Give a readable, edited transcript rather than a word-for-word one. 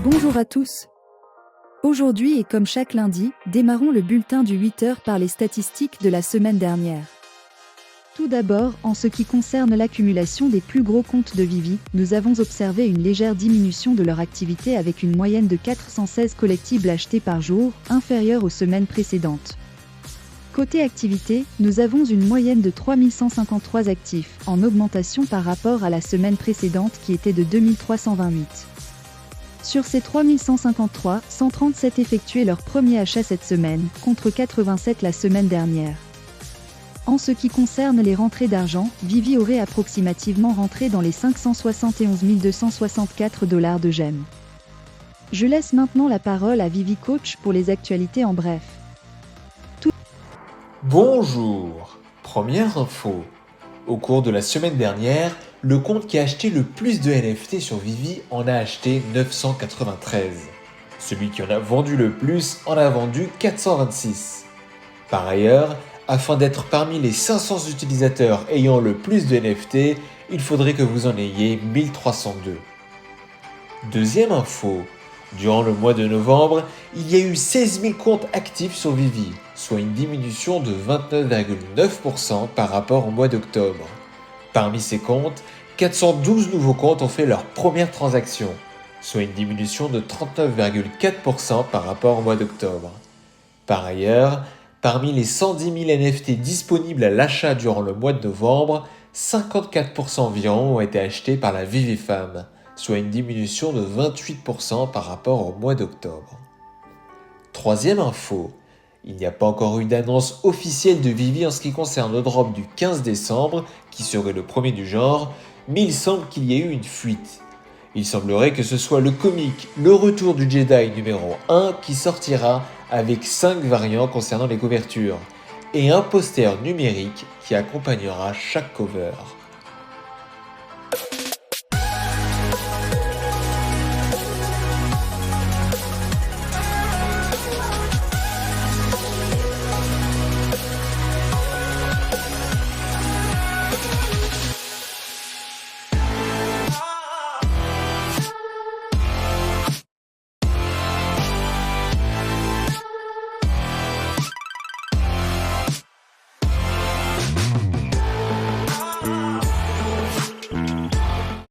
Bonjour à tous. Aujourd'hui et comme chaque lundi, démarrons le bulletin du 8h par les statistiques de la semaine dernière. Tout d'abord, en ce qui concerne l'accumulation des plus gros comptes de Vivi, nous avons observé une légère diminution de leur activité avec une moyenne de 416 collectibles achetés par jour, inférieure aux semaines précédentes. Côté activité, nous avons une moyenne de 3153 actifs, en augmentation par rapport à la semaine précédente qui était de 2328. Sur ces 3153, 137 effectuaient leur premier achat cette semaine, contre 87 la semaine dernière. En ce qui concerne les rentrées d'argent, Vivi aurait approximativement rentré dans les 571 264 $ de gemmes. Je laisse maintenant la parole à Vivi Coach pour les actualités en bref. Bonjour. Première info. Au cours de la semaine dernière, le compte qui a acheté le plus de NFT sur Vivi en a acheté 993. Celui qui en a vendu le plus en a vendu 426. Par ailleurs, afin d'être parmi les 500 utilisateurs ayant le plus de NFT, il faudrait que vous en ayez 1302. Deuxième info. Durant le mois de novembre, il y a eu 16 000 comptes actifs sur Vivi, soit une diminution de 29,9% par rapport au mois d'octobre. Parmi ces comptes, 412 nouveaux comptes ont fait leur première transaction, soit une diminution de 39,4% par rapport au mois d'octobre. Par ailleurs, parmi les 110 000 NFT disponibles à l'achat durant le mois de novembre, 54% environ ont été achetés par la Vivifam, soit une diminution de 28% par rapport au mois d'octobre. Troisième info, il n'y a pas encore eu d'annonce officielle de Vivi en ce qui concerne le drop du 15 décembre, qui serait le premier du genre, mais il semble qu'il y ait eu une fuite. Il semblerait que ce soit le comic Le Retour du Jedi numéro 1 qui sortira avec 5 variants concernant les couvertures, et un poster numérique qui accompagnera chaque cover.